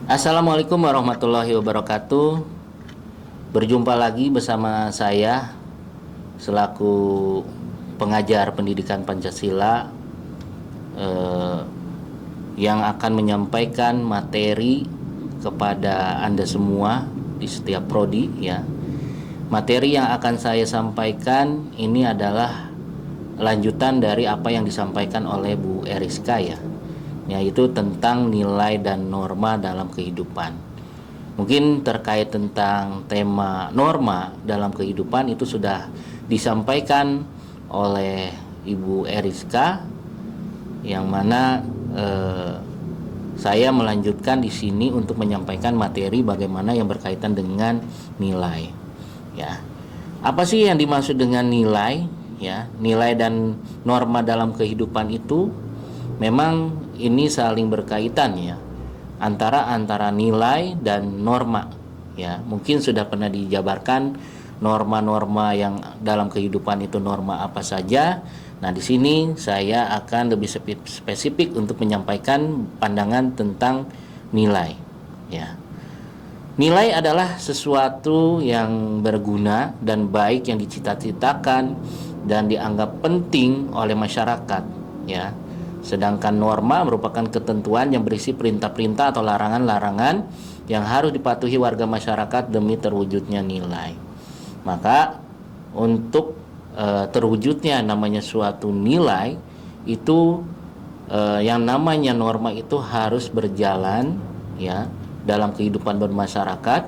Assalamualaikum warahmatullahi wabarakatuh. Berjumpa lagi bersama saya selaku pengajar pendidikan Pancasila eh, yang akan menyampaikan materi kepada Anda semua di setiap prodi ya. Materi yang akan saya sampaikan ini adalah lanjutan dari apa yang disampaikan oleh Bu Eriska ya, yaitu tentang nilai dan norma dalam kehidupan. Mungkin terkait tentang tema norma dalam kehidupan itu sudah disampaikan oleh Ibu Eriska, yang mana saya melanjutkan di sini untuk menyampaikan materi bagaimana yang berkaitan dengan nilai. Ya, apa sih yang dimaksud dengan nilai? Ya, nilai dan norma dalam kehidupan itu memang ini saling berkaitan ya, antara nilai dan norma ya. Mungkin sudah pernah dijabarkan norma-norma yang dalam kehidupan itu norma apa saja. Nah, di sini saya akan lebih spesifik untuk menyampaikan pandangan tentang nilai ya. Nilai adalah sesuatu yang berguna dan baik yang dicita-citakan dan dianggap penting oleh masyarakat ya. Sedangkan norma merupakan ketentuan yang berisi perintah-perintah atau larangan-larangan yang harus dipatuhi warga masyarakat demi terwujudnya nilai. Maka untuk terwujudnya namanya suatu nilai itu, yang namanya norma itu harus berjalan ya dalam kehidupan bermasyarakat,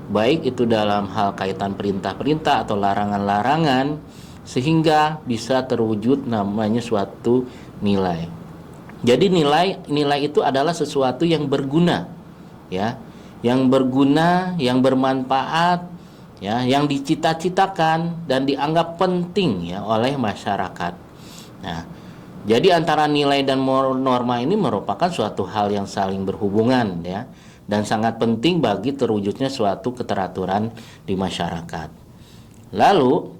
baik itu dalam hal kaitan perintah-perintah atau larangan-larangan, sehingga bisa terwujud namanya suatu nilai. Jadi nilai itu adalah sesuatu yang berguna ya, yang berguna, yang bermanfaat ya, yang dicita-citakan dan dianggap penting ya oleh masyarakat. Nah, jadi antara nilai dan norma ini merupakan suatu hal yang saling berhubungan ya, dan sangat penting bagi terwujudnya suatu keteraturan di masyarakat. Lalu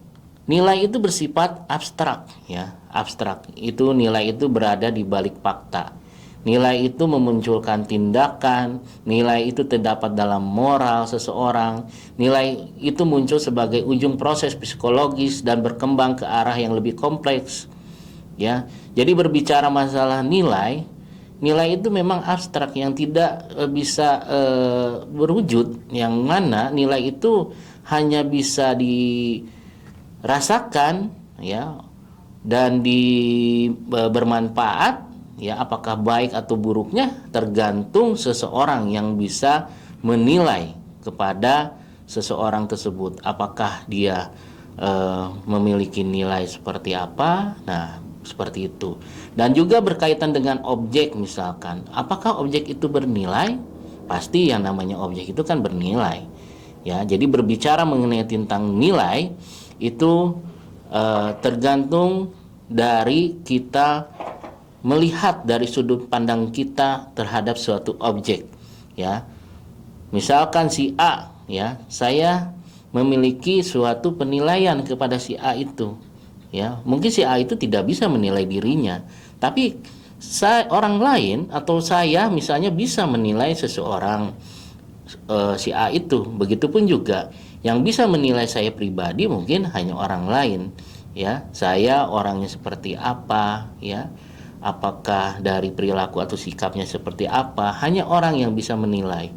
nilai itu bersifat abstrak ya. Abstrak itu, nilai itu berada di balik fakta. Nilai itu memunculkan tindakan, nilai itu terdapat dalam moral seseorang, nilai itu muncul sebagai ujung proses psikologis dan berkembang ke arah yang lebih kompleks ya. Jadi berbicara masalah nilai, nilai itu memang abstrak yang tidak bisa berwujud, yang mana nilai itu hanya bisa dirasakan ya, dan bermanfaat ya. Apakah baik atau buruknya tergantung seseorang yang bisa menilai kepada seseorang tersebut, apakah dia memiliki nilai seperti apa. Nah, seperti itu. Dan juga berkaitan dengan objek, misalkan apakah objek itu bernilai? Pasti yang namanya objek itu kan bernilai ya. Jadi berbicara mengenai tentang nilai itu tergantung dari kita melihat dari sudut pandang kita terhadap suatu objek ya. Misalkan si A ya, saya memiliki suatu penilaian kepada si A itu ya. Mungkin si A itu tidak bisa menilai dirinya, tapi orang lain atau saya misalnya bisa menilai seseorang, si A itu. Begitupun juga yang bisa menilai saya pribadi mungkin hanya orang lain ya. Saya orangnya seperti apa ya, apakah dari perilaku atau sikapnya seperti apa, hanya orang yang bisa menilai.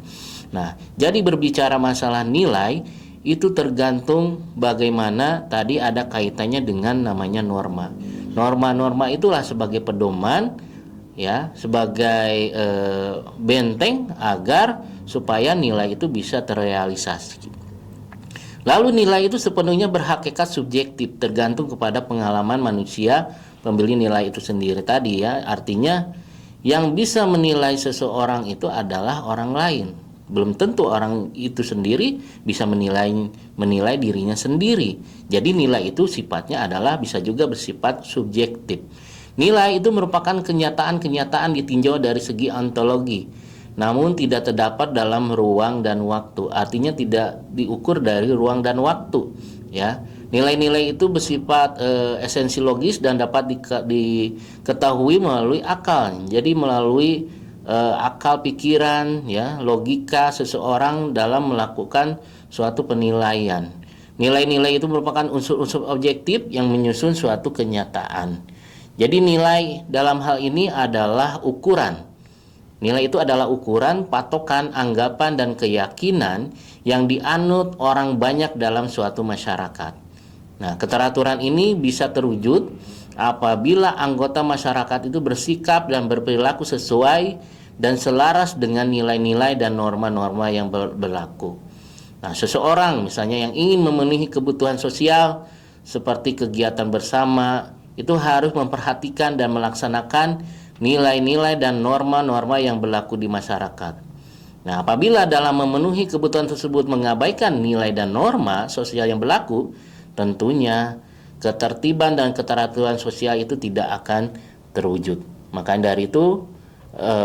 Nah, jadi berbicara masalah nilai itu tergantung bagaimana tadi ada kaitannya dengan namanya norma. Norma-norma itulah sebagai pedoman ya, sebagai benteng agar supaya nilai itu bisa terrealisasi. Lalu nilai itu sepenuhnya berhakikat subjektif, tergantung kepada pengalaman manusia pembeli nilai itu sendiri tadi ya. Artinya yang bisa menilai seseorang itu adalah orang lain. Belum tentu orang itu sendiri bisa menilai dirinya sendiri. Jadi nilai itu sifatnya adalah bisa juga bersifat subjektif. Nilai itu merupakan kenyataan-kenyataan ditinjau dari segi ontologi, namun tidak terdapat dalam ruang dan waktu. Artinya tidak diukur dari ruang dan waktu ya. Nilai-nilai itu bersifat esensi logis dan dapat diketahui melalui akal. Jadi melalui akal pikiran, ya, logika seseorang dalam melakukan suatu penilaian. Nilai-nilai itu merupakan unsur-unsur objektif yang menyusun suatu kenyataan. Jadi nilai dalam hal ini adalah ukuran. Nilai itu adalah ukuran, patokan, anggapan, dan keyakinan yang dianut orang banyak dalam suatu masyarakat. Nah, keteraturan ini bisa terwujud apabila anggota masyarakat itu bersikap dan berperilaku sesuai dan selaras dengan nilai-nilai dan norma-norma yang berlaku. Nah, seseorang misalnya yang ingin memenuhi kebutuhan sosial seperti kegiatan bersama itu harus memperhatikan dan melaksanakan nilai-nilai dan norma-norma yang berlaku di masyarakat. Nah, apabila dalam memenuhi kebutuhan tersebut mengabaikan nilai dan norma sosial yang berlaku, tentunya ketertiban dan keteraturan sosial itu tidak akan terwujud. Maka dari itu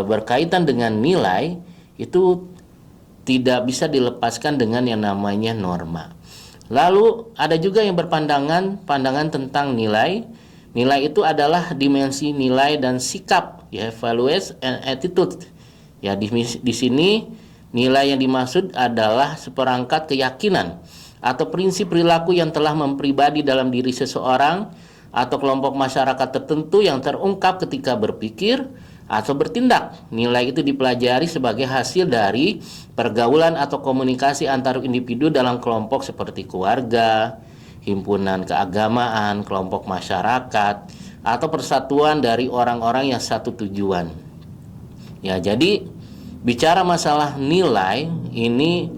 berkaitan dengan nilai itu tidak bisa dilepaskan dengan yang namanya norma. Lalu ada juga yang pandangan tentang nilai. Nilai itu adalah dimensi nilai dan sikap, ya, values and attitude. Ya, di sini nilai yang dimaksud adalah seperangkat keyakinan atau prinsip perilaku yang telah mempribadi dalam diri seseorang atau kelompok masyarakat tertentu yang terungkap ketika berpikir atau bertindak. Nilai itu dipelajari sebagai hasil dari pergaulan atau komunikasi antar individu dalam kelompok seperti keluarga, himpunan keagamaan, kelompok masyarakat, atau persatuan dari orang-orang yang satu tujuan. Ya, jadi bicara masalah nilai ini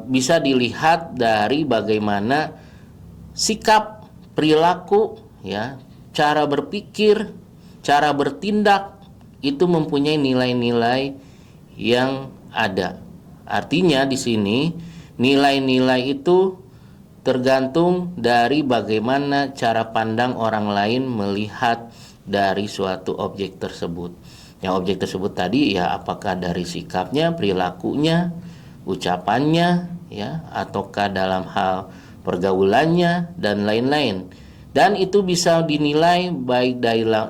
bisa dilihat dari bagaimana sikap, perilaku, ya, cara berpikir, cara bertindak itu mempunyai nilai-nilai yang ada. Artinya di sini nilai-nilai itu tergantung dari bagaimana cara pandang orang lain melihat dari suatu objek tersebut. Yang objek tersebut tadi, ya, apakah dari sikapnya, perilakunya, ucapannya, ya, ataukah dalam hal pergaulannya dan lain-lain. Dan itu bisa dinilai baik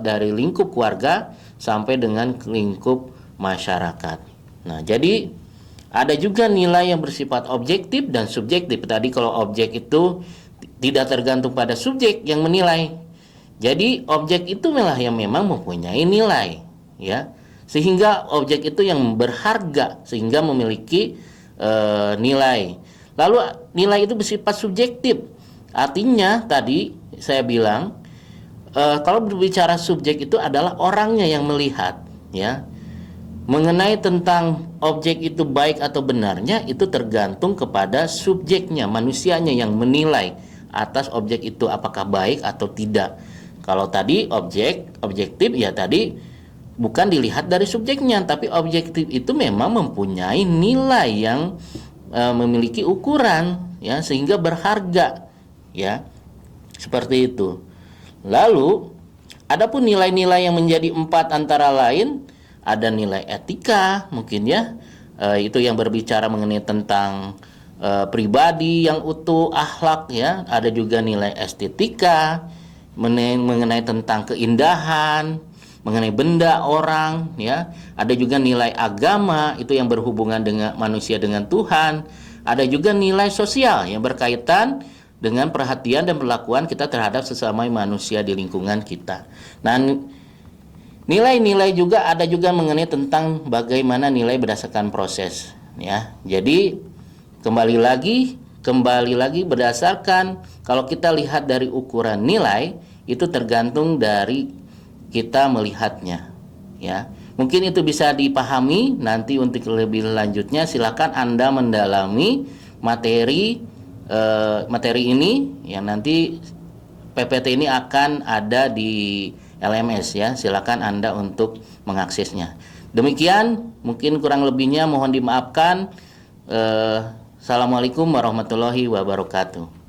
dari lingkup keluarga sampai dengan lingkup masyarakat. Nah, jadi ada juga nilai yang bersifat objektif dan subjektif. Tadi kalau objek itu tidak tergantung pada subjek yang menilai. Jadi objek itu malah yang memang mempunyai nilai, ya. Sehingga objek itu yang berharga sehingga memiliki nilai. Lalu nilai itu bersifat subjektif. Artinya tadi saya bilang kalau berbicara subjek itu adalah orangnya yang melihat, ya. Mengenai tentang objek itu baik atau benarnya itu tergantung kepada subjeknya, manusianya yang menilai atas objek itu apakah baik atau tidak. Kalau tadi objektif, ya tadi bukan dilihat dari subjeknya, tapi objektif itu memang mempunyai nilai yang memiliki ukuran, ya, sehingga berharga, ya. Seperti itu. Lalu adapun nilai-nilai yang menjadi 4 antara lain, ada nilai etika mungkin, ya, itu yang berbicara mengenai tentang pribadi yang utuh, akhlak, ya. Ada juga nilai estetika mengenai tentang keindahan, mengenai benda, orang, ya. Ada juga nilai agama, itu yang berhubungan dengan manusia dengan Tuhan. Ada juga nilai sosial yang berkaitan dengan perhatian dan perlakuan kita terhadap sesama manusia di lingkungan kita. Nah, nilai-nilai juga ada juga mengenai tentang bagaimana nilai berdasarkan proses, ya. Jadi kembali lagi berdasarkan, kalau kita lihat dari ukuran nilai itu tergantung dari kita melihatnya, ya. Mungkin itu bisa dipahami. Nanti untuk lebih lanjutnya silakan Anda mendalami materi ini, ya. Nanti PPT ini akan ada di LMS, ya. Silakan Anda untuk mengaksesnya. Demikian, mungkin kurang lebihnya mohon dimaafkan. Assalamualaikum warahmatullahi wabarakatuh.